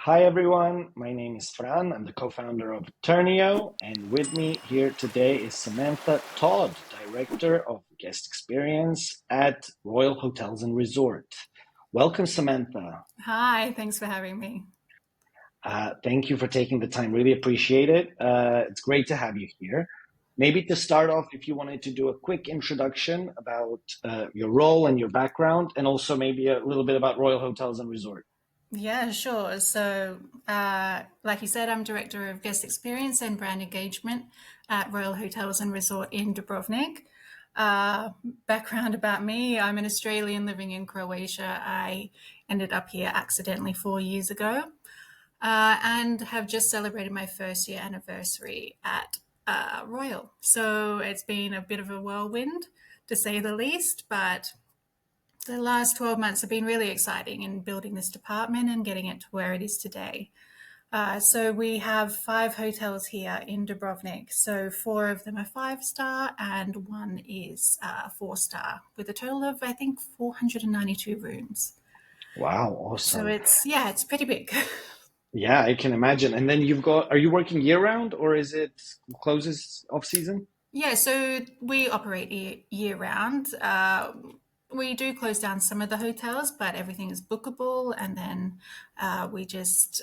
Hi everyone, my name is Fran. I'm the co-founder of Turnio, and with me here today is Samantha Todd, Director of Guest Experience at Royal Hotels and Resort. Welcome, Samantha. Hi, thanks for having me. Thank you for taking the time. Really appreciate it. It's great to have you here. Maybe to start off, if you wanted to do a quick introduction about your role and your background, and also maybe a little bit about Royal Hotels and Resort. Yeah, sure. Like you said, I'm Director of Guest Experience and Brand Engagement at Royal Hotels and Resort in Dubrovnik. Uh, Background about me, I'm an Australian living in Croatia. I ended up here accidentally 4 years ago and have just celebrated my first year anniversary at Royal. So it's been a bit of a whirlwind, to say the least, but the last 12 months have been really exciting in building this department and getting it to where it is today. So we have 5 hotels here in Dubrovnik. So 4 of them are 5 star and one is 4 star with a total of, I think, 492 rooms. Wow, So awesome. it's pretty big. Yeah, I can imagine. And then are you working year round or is it closes off season? Yeah, so we operate year round. We do close down some of the hotels, but everything is bookable, and then we just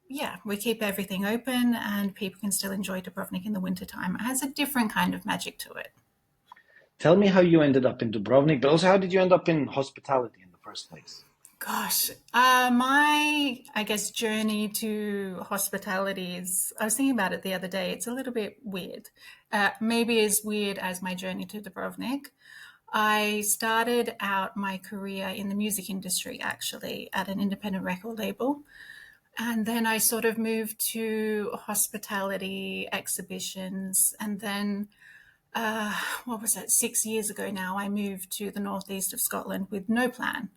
yeah, we keep everything open, and people can still enjoy Dubrovnik in the wintertime. It has a different kind of magic to it. Tell me how you ended up in Dubrovnik, but also how did you end up in hospitality in the first place? Gosh, my I guess journey to hospitality is. I was thinking about it the other day. It's a little bit weird, maybe as weird as my journey to Dubrovnik. I started out my career in the music industry actually at an independent record label. And then I sort of moved to hospitality exhibitions. And then, what was it, 6 years ago now, I moved to the northeast of Scotland with no plan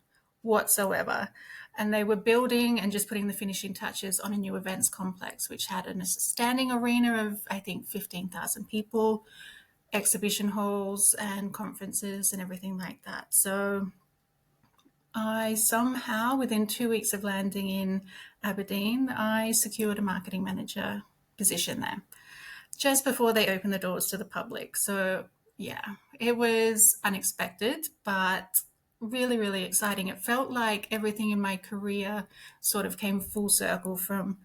whatsoever. And they were building and just putting the finishing touches on a new events complex, which had a standing arena of, I think, 15,000 people, exhibition halls and conferences and everything like that. So I somehow, within 2 weeks of landing in Aberdeen, I secured a marketing manager position there just before they opened the doors to the public. So, yeah, it was unexpected, but really, really exciting. It felt like everything in my career sort of came full circle from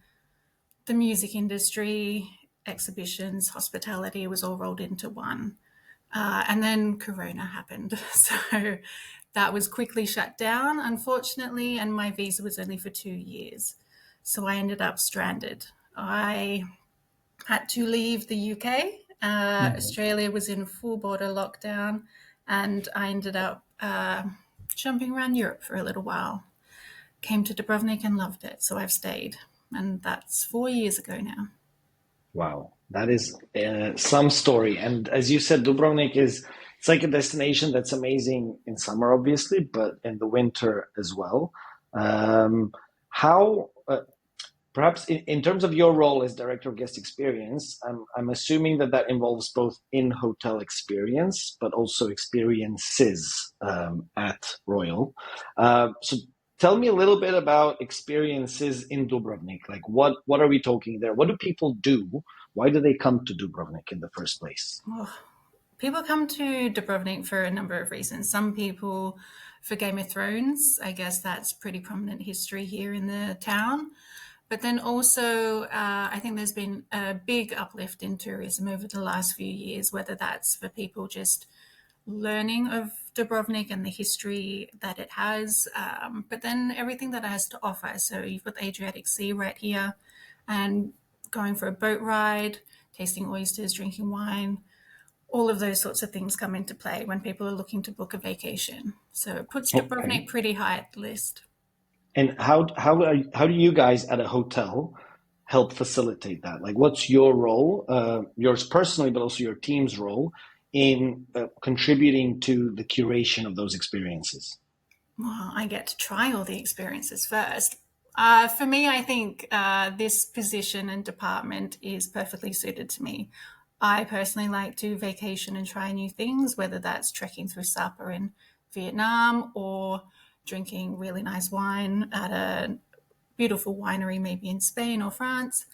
the music industry, exhibitions, hospitality was all rolled into one. And then Corona happened. So that was quickly shut down, unfortunately, and my visa was only for 2 years. So I ended up stranded. I had to leave the UK. Mhm. Australia was in full border lockdown, and I ended up jumping around Europe for a little while. Came to Dubrovnik and loved it, so I've stayed. And that's 4 years ago now. Wow, that is some story. And as you said, Dubrovnik it's like a destination that's amazing in summer, obviously, but in the winter as well. How Perhaps in terms of your role as director of guest experience, I'm assuming that that involves both in hotel experience, but also experiences at Royal. So tell me a little bit about experiences in Dubrovnik. Like what are we talking there? What do people do? Why do they come to Dubrovnik in the first place? Oh, people come to Dubrovnik for a number of reasons. Some people for Game of Thrones. I guess that's pretty prominent history here in the town. But then also, I think there's been a big uplift in tourism over the last few years, whether that's for people just learning of Dubrovnik and the history that it has, but then everything that it has to offer. So you've got the Adriatic Sea right here, and going for a boat ride, tasting oysters, drinking wine, all of those sorts of things come into play when people are looking to book a vacation. So it puts Okay. Dubrovnik pretty high at the list. And how do you guys at a hotel help facilitate that? Like, what's your role, yours personally, but also your team's role in contributing to the curation of those experiences? Well, I get to try all the experiences first. For me, I think this position and department is perfectly suited to me. I personally like to vacation and try new things, whether that's trekking through Sapa in Vietnam or drinking really nice wine at a beautiful winery, maybe in Spain or France.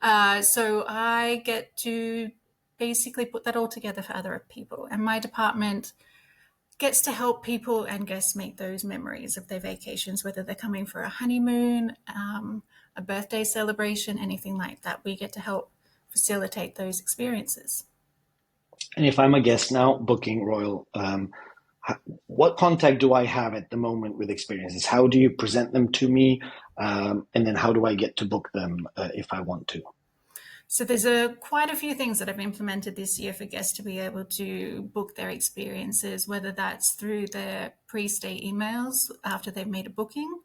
So I get to basically put that all together for other people. And my department gets to help people and guests make those memories of their vacations, whether they're coming for a honeymoon, a birthday celebration, anything like that. We get to help facilitate those experiences. And if I'm a guest now booking Royal, what contact do I have at the moment with experiences? How do you present them to me? And then how do I get to book them if I want to? So there's quite a few things that I've implemented this year for guests to be able to book their experiences, whether that's through their pre-stay emails after they've made a booking,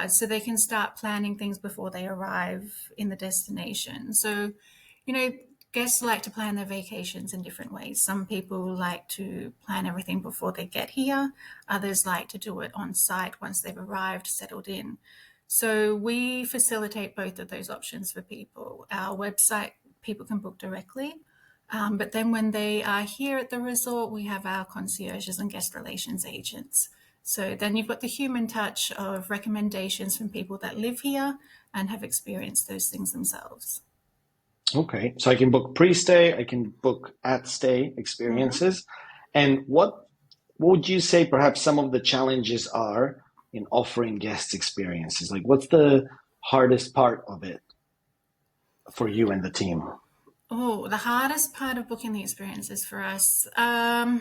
so they can start planning things before they arrive in the destination. So, you know, guests like to plan their vacations in different ways. Some people like to plan everything before they get here. Others like to do it on site once they've arrived, settled in. So we facilitate both of those options for people. Our website, people can book directly. But then when they are here at the resort, we have our concierges and guest relations agents. So then you've got the human touch of recommendations from people that live here and have experienced those things themselves. Okay, so I can book pre-stay, I can book at-stay Mm-hmm. experiences. And what would you say perhaps some of the challenges are in offering guest experiences? Like what's the hardest part of it for you and the team? Oh, the hardest part of booking the experiences for us. I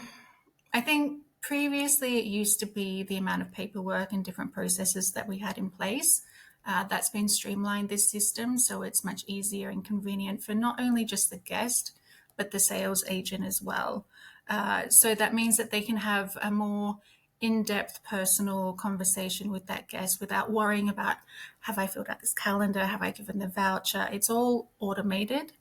think previously it used to be the amount of paperwork and different processes that we had in place. That's been streamlined this system, so it's much easier and convenient for not only just the guest, but the sales agent as well. So that means that they can have a more in depth personal conversation with that guest without worrying about have I filled out this calendar? Have I given the voucher? It's all automated.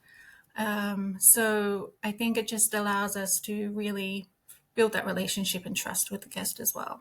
So I think it just allows us to really build that relationship and trust with the guest as well.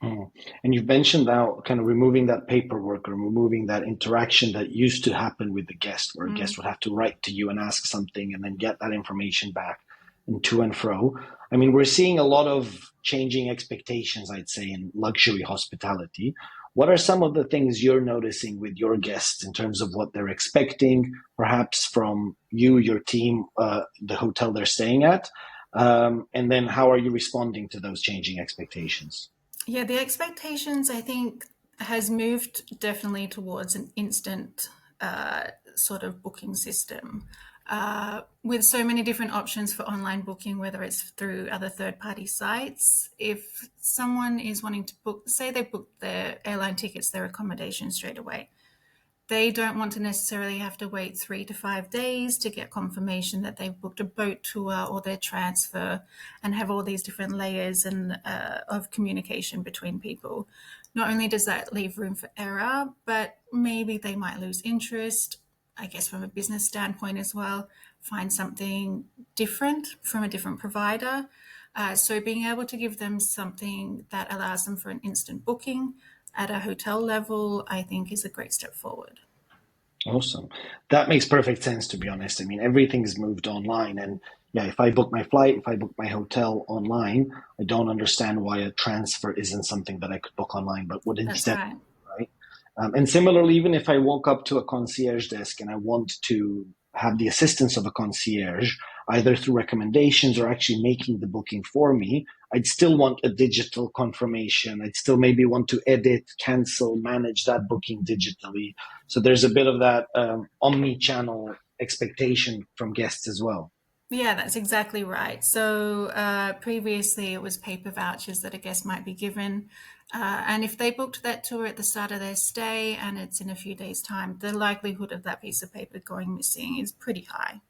Mm. And you've mentioned now kind of removing that paperwork or removing that interaction that used to happen with the guest, where a Mm, guest would have to write to you and ask something and then get that information back and to and fro. I mean, we're seeing a lot of changing expectations, I'd say, in luxury hospitality. What are some of the things you're noticing with your guests in terms of what they're expecting, perhaps from you, your team, the hotel they're staying at? And then how are you responding to those changing expectations? yeah, the expectations I think has moved definitely towards an instant sort of booking system. With so many different options for online booking, whether it's through other third party sites, if someone is wanting to book, say they booked their airline tickets, their accommodation straight away, they don't want to necessarily have to wait 3 to 5 days to get confirmation that they've booked a boat tour or their transfer and have all these different layers and of communication between people. Not only does that leave room for error, but maybe they might lose interest, I guess, from a business standpoint as well, find something different from a different provider. So being able to give them something that allows them for an instant booking at a hotel level, I think is a great step forward. Awesome. That makes perfect sense, to be honest. I mean, everything's moved online. And yeah, if I book my flight, if I book my hotel online, I don't understand why a transfer isn't something that I could book online, but would That's instead, right. right? And similarly, even if I walk up to a concierge desk and I want to have the assistance of a concierge, either through recommendations or actually making the booking for me, I'd still want a digital confirmation. I'd still maybe want to edit, cancel, manage that booking digitally. So there's a bit of that omni-channel expectation from guests as well. Yeah, that's exactly right. So previously it was paper vouchers that a guest might be given. And if they booked that tour at the start of their stay and it's in a few days' time, the likelihood of that piece of paper going missing is pretty high.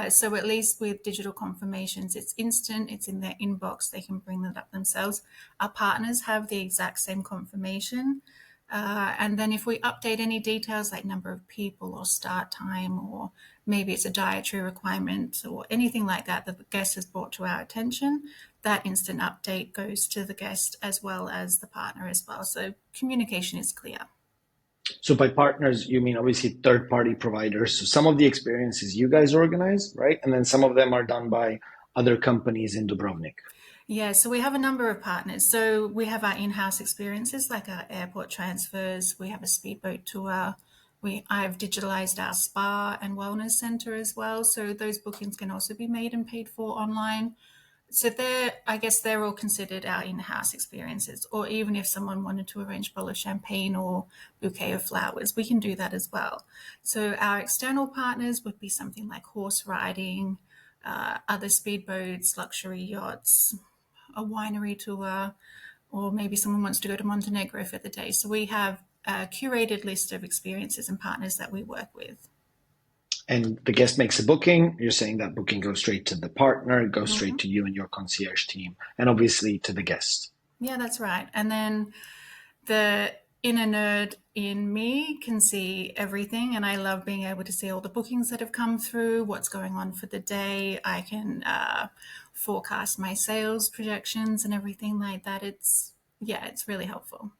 So at least with digital confirmations, it's instant, it's in their inbox, they can bring that up themselves. Our partners have the exact same confirmation. And then if we update any details like number of people or start time, or maybe it's a dietary requirement or anything like that that the guest has brought to our attention, that instant update goes to the guest as well as the partner as well. So communication is clear. So by partners, you mean obviously third-party providers. So some of the experiences you guys organize, right? And then some of them are done by other companies in Dubrovnik. Yeah, so we have a number of partners. So we have our in-house experiences like our airport transfers, we have a speedboat tour. I've digitalized our spa and wellness center as well. So those bookings can also be made and paid for online. So I guess they're all considered our in-house experiences. Or even if someone wanted to arrange a bowl of champagne or bouquet of flowers, we can do that as well. So our external partners would be something like horse riding, other speedboats, luxury yachts, a winery tour, or maybe someone wants to go to Montenegro for the day. So we have a curated list of experiences and partners that we work with. And the guest makes a booking. You're saying that booking goes straight to the partner, it goes straight Mm-hmm. to you and your concierge team, and obviously to the guest. Yeah, that's right. And then the inner nerd in me can see everything, and I love being able to see all the bookings that have come through, what's going on for the day. I can forecast my sales projections and everything like that. It's really helpful.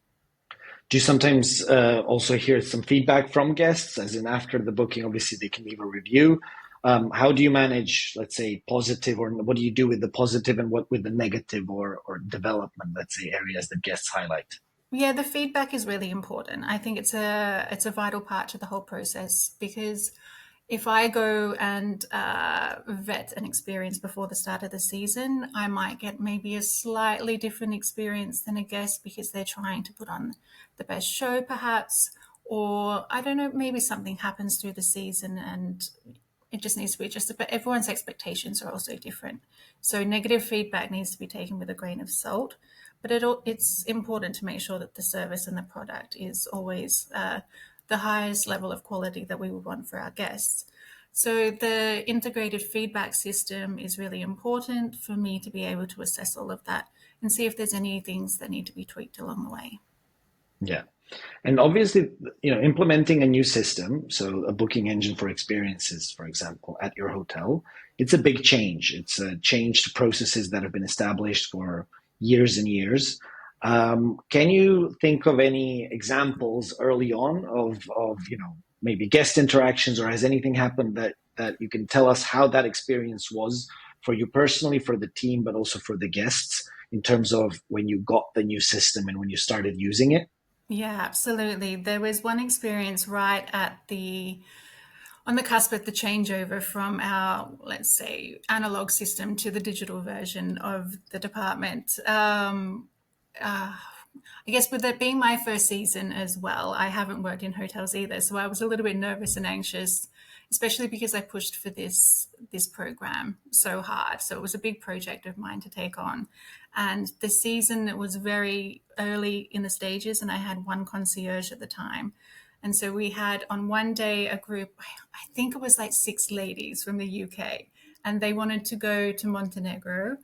Do you sometimes also hear some feedback from guests, as in after the booking? Obviously, they can leave a review. How do you manage, let's say, positive, or what do you do with the positive and what with the negative or development, let's say, areas that guests highlight? Yeah, the feedback is really important. I think it's a vital part to the whole process because if I go and vet an experience before the start of the season, I might get maybe a slightly different experience than a guest because they're trying to put on the best show, perhaps, or I don't know, maybe something happens through the season and it just needs to be adjusted. But everyone's expectations are also different. So negative feedback needs to be taken with a grain of salt. But it's important to make sure that the service and the product is always the highest level of quality that we would want for our guests. So the integrated feedback system is really important for me to be able to assess all of that and see if there's any things that need to be tweaked along the way. Yeah. And obviously, implementing a new system, so a booking engine for experiences, for example, at your hotel, it's a big change. It's a change to processes that have been established for years and years. Can you think of any examples early on of maybe guest interactions, or has anything happened that you can tell us how that experience was for you personally, for the team, but also for the guests in terms of when you got the new system and when you started using it? Yeah, absolutely. There was one experience right at the on the cusp of the changeover from our, let's say, analog system to the digital version of the department. I guess with it being my first season as well, I haven't worked in hotels either, so I was a little bit nervous and anxious, especially because I pushed for this program so hard. So it was a big project of mine to take on, and the season it was very early in the stages, and I had one concierge at the time. And so we had on one day a group, I think it was like six ladies from the UK, and they wanted to go to Montenegro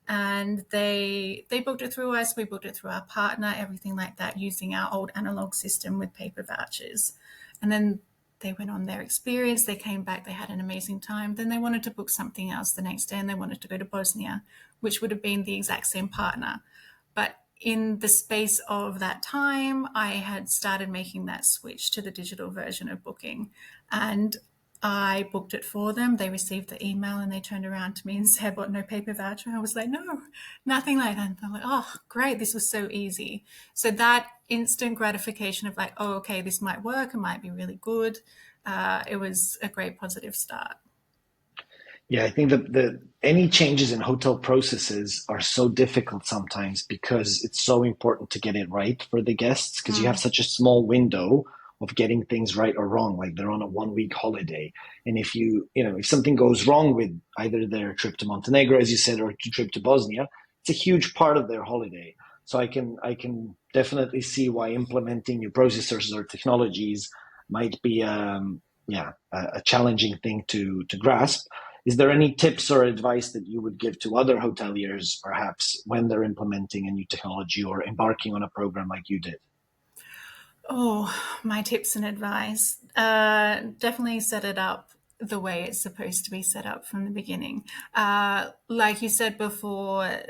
and they booked it through us. We booked it through our partner, everything like that, using our old analog system with paper vouchers. And then they went on their experience. They came back. They had an amazing time. Then they wanted to book something else the next day, and they wanted to go to Bosnia, which would have been the exact same partner. But in the space of that time, I had started making that switch to the digital version of booking, and I booked it for them. They received the email and they turned around to me and said, "What, no paper voucher?" I was like, "No, nothing like that." And they're like, "Oh, great. This was so easy." So that instant gratification of like, "Oh, okay, this might work. It might be really good." It was a great positive start. Yeah, I think that the any changes in hotel processes are so difficult sometimes because it's so important to get it right for the guests because you have Mm. such a small window of getting things right or wrong. Like they're on a 1 week holiday. And if something goes wrong with either their trip to Montenegro, as you said, or trip to Bosnia, it's a huge part of their holiday. So I can definitely see why implementing new processors or technologies might be a challenging thing to grasp. Is there any tips or advice that you would give to other hoteliers, perhaps, when they're implementing a new technology or embarking on a program like you did? Oh, my tips and advice. Definitely set it up the way it's supposed to be set up from the beginning. Like you said before,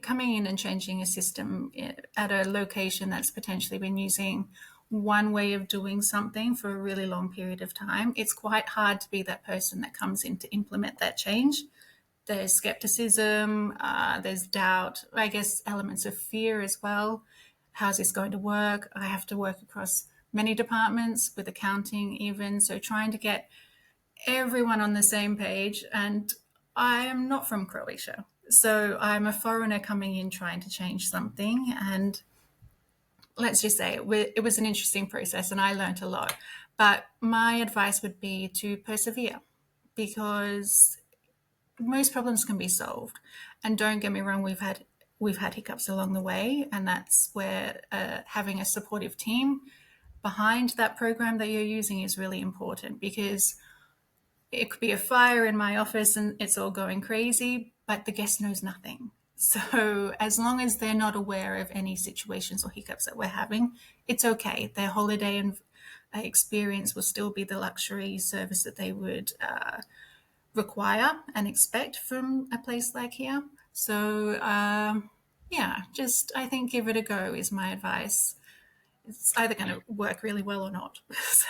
coming in and changing a system at a location that's potentially been using one way of doing something for a really long period of time, it's quite hard to be that person that comes in to implement that change. There's skepticism, there's doubt, I guess elements of fear as well. How's this going to work? I have to work across many departments with accounting, even. So trying to get everyone on the same page. And I am not from Croatia. So I'm a foreigner coming in trying to change something. And let's just say it was an interesting process and I learned a lot. But my advice would be to persevere because most problems can be solved. And don't get me wrong, we've had hiccups along the way, and that's where having a supportive team behind that program that you're using is really important because it could be a fire in my office and it's all going crazy, but the guest knows nothing. So as long as they're not aware of any situations or hiccups that we're having, it's okay. Their holiday and experience will still be the luxury service that they would require and expect from a place like here. So yeah, just I think give it a go is my advice. It's either going to work really well or not.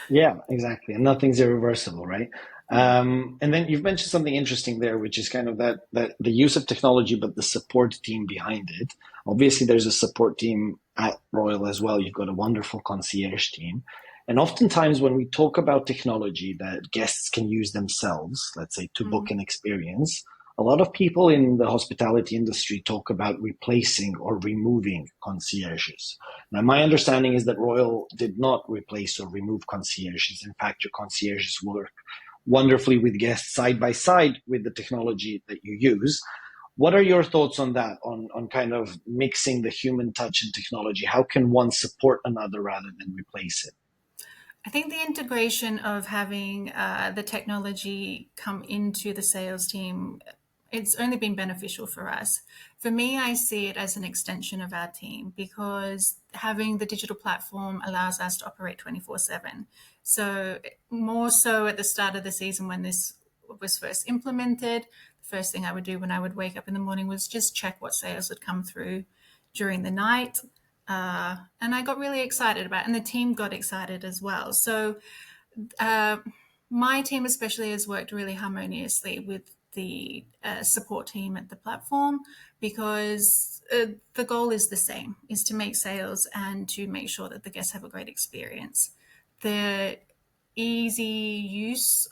Yeah, exactly. And nothing's irreversible, right? And then you've mentioned something interesting there, which is kind of that the use of technology, but the support team behind it. Obviously, there's a support team at Royal as well. You've got a wonderful concierge team. And oftentimes, when we talk about technology that guests can use themselves, let's say to book Mm. an experience, a lot of people in the hospitality industry talk about replacing or removing concierges. Now, my understanding is that Royal did not replace or remove concierges. In fact, your concierges work wonderfully with guests side by side with the technology that you use. What are your thoughts on that, on kind of mixing the human touch and technology? How can one support another rather than replace it? I think the integration of having the technology come into the sales team, it's only been beneficial for us. For me, I see it as an extension of our team because having the digital platform allows us to operate 24/7. So, more so at the start of the season when this was first implemented, the first thing I would do when I would wake up in the morning was just check what sales had come through during the night. And I got really excited about it, and the team got excited as well. So uh, my team especially has worked really harmoniously with the support team at the platform because the goal is the same, is to make sales and to make sure that the guests have a great experience. The easy use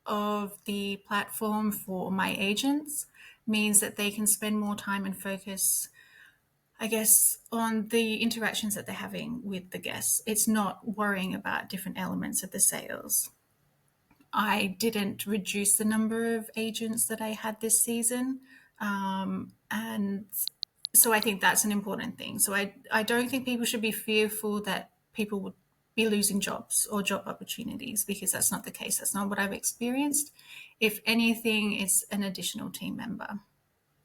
of the platform for my agents means that they can spend more time and focus, I guess, on the interactions that they're having with the guests. It's not worrying about different elements of the sales. I didn't reduce the number of agents that I had this season. And so I think that's an important thing. So I don't think people should be fearful that people would be losing jobs or job opportunities because that's not the case. That's not what I've experienced. If anything, it's an additional team member.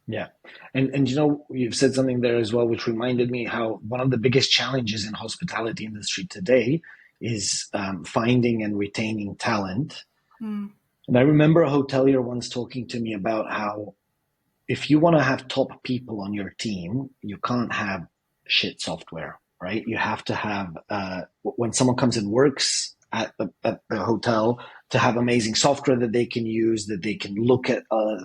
Yeah. And you've said something there as well, which reminded me how one of the biggest challenges in hospitality industry today is finding and retaining talent. Mm, And I remember a hotelier once talking to me about how if you want to have top people on your team, you can't have shit software, right? You have to have, when someone comes and works at the hotel, to have amazing software that they can use, that they can look at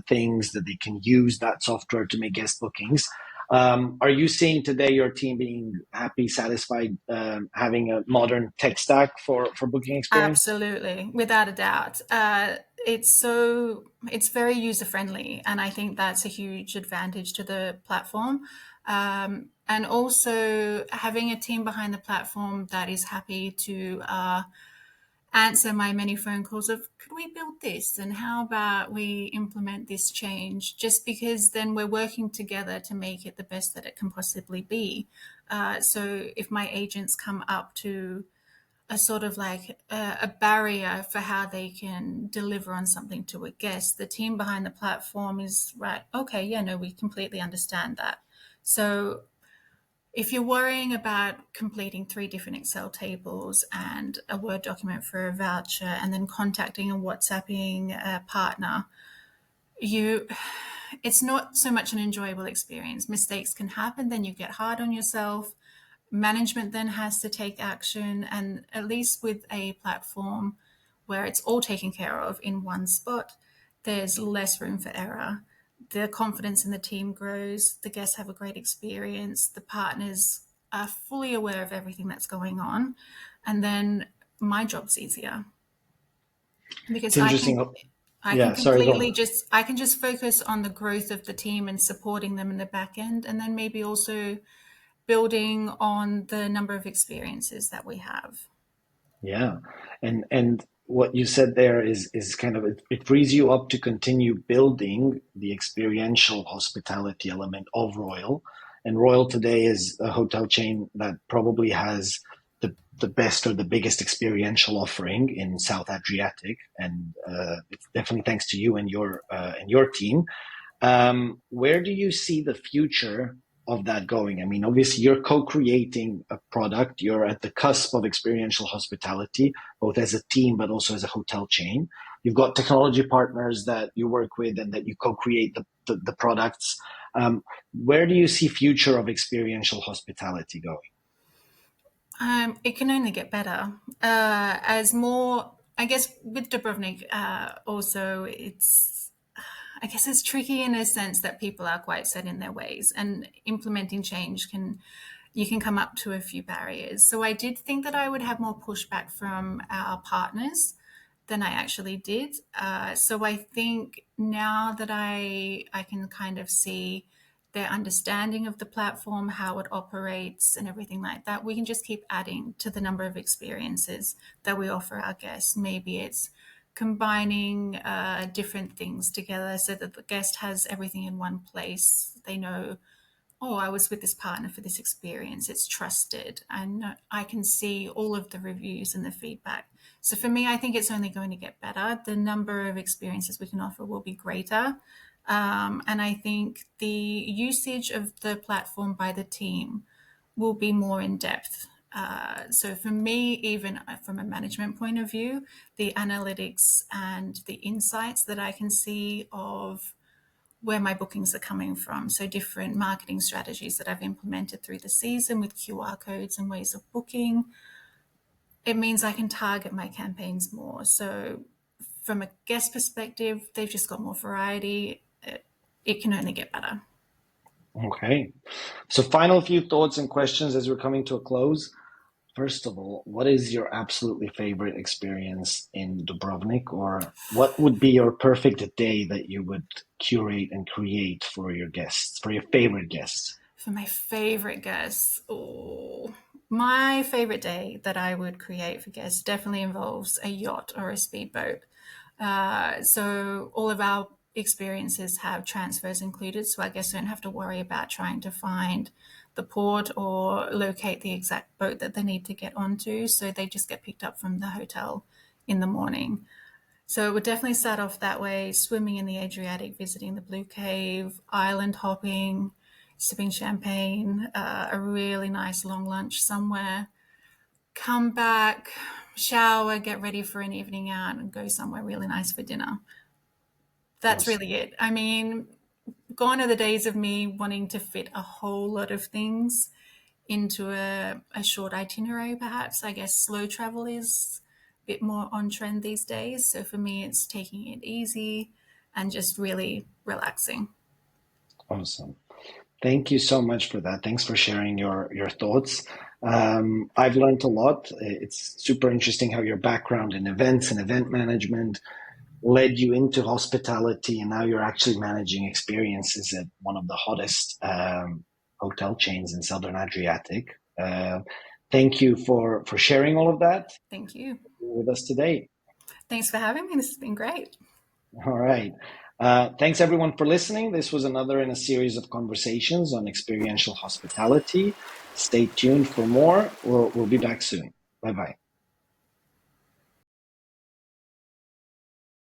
things, that they can use that software to make guest bookings. Are you seeing today your team being happy, satisfied, having a modern tech stack for booking experience? Absolutely, without a doubt. It's very user friendly, and I think that's a huge advantage to the platform. And also having a team behind the platform that is happy to answer my many phone calls of could we build this and how about we implement this change, just because then we're working together to make it the best that it can possibly be. So if my agents come up to a sort of like a barrier for how they can deliver on something to a guest, the team behind the platform is right. Okay, yeah, no, we completely understand that. So if you're worrying about completing three different Excel tables and a Word document for a voucher and then contacting and WhatsApping a partner, you it's not so much an enjoyable experience. Mistakes can happen, then you get hard on yourself. Management then has to take action, and at least with a platform where it's all taken care of in one spot, there's less room for error. the confidence in the team grows, the guests have a great experience, the partners are fully aware of everything that's going on, and then my job's easier It's because interesting. I can Yeah, sorry, go completely on. just I can just focus on the growth of the team and supporting them in the back end, and then maybe also building on the number of experiences that we have. Yeah, and what you said there is kind of it frees you up to continue building the experiential hospitality element of Royal. And Royal today is a hotel chain that probably has the best or the biggest experiential offering in South Adriatic, and it's definitely thanks to you and your team. Where do you see the future of that going? I mean, obviously, you're co-creating a product. You're at the cusp of experiential hospitality, both as a team but also as a hotel chain. You've got technology partners that you work with and that you co-create the products. Where do you see future of experiential hospitality going? It can only get better. As more, I guess, with Dubrovnik, also I guess it's tricky in a sense that people are quite set in their ways, and implementing change you can come up to a few barriers. So I did think that I would have more pushback from our partners than I actually did. So I think now that I can kind of see their understanding of the platform, how it operates, and everything like that, we can just keep adding to the number of experiences that we offer our guests. Maybe it's combining different things together so that the guest has everything in one place. They know, oh, I was with this partner for this experience. It's trusted. And I can see all of the reviews and the feedback. So for me, I think it's only going to get better. The number of experiences we can offer will be greater. And I think the usage of the platform by the team will be more in depth. So for me, even from a management point of view, the analytics and the insights that I can see of where my bookings are coming from. So different marketing strategies that I've implemented through the season with QR codes and ways of booking. It means I can target my campaigns more. So from a guest perspective, they've just got more variety. It can only get better. Okay. So, final few thoughts and questions as we're coming to a close. First of all, what is your absolutely favorite experience in Dubrovnik, or what would be your perfect day that you would curate and create for your guests, for your favorite guests? For my favorite guests, oh, my favorite day that I would create for guests definitely involves a yacht or a speedboat. So all of our experiences have transfers included, so I guess I don't have to worry about trying to find the port or locate the exact boat that they need to get onto. So they just get picked up from the hotel in the morning. So it would definitely start off that way, swimming in the Adriatic, visiting the Blue Cave, island hopping, sipping champagne, a really nice long lunch somewhere, come back, shower, get ready for an evening out, and go somewhere really nice for dinner. That's Awesome. really it. I mean, gone are the days of me wanting to fit a whole lot of things into a short itinerary, perhaps. I guess slow travel is a bit more on trend these days. So for me, it's taking it easy and just really relaxing. Awesome. Thank you so much for that. Thanks for sharing your thoughts. I've learned a lot. It's super interesting how your background in events and event management led you into hospitality, and now you're actually managing experiences at one of the hottest hotel chains in Southern Adriatic. Thank you for sharing all of that Thank you. with us today. Thanks for having me. This has been great. All right. Thanks everyone for listening. This was another in a series of conversations on experiential hospitality. Stay tuned for more. We'll be back soon. Bye bye.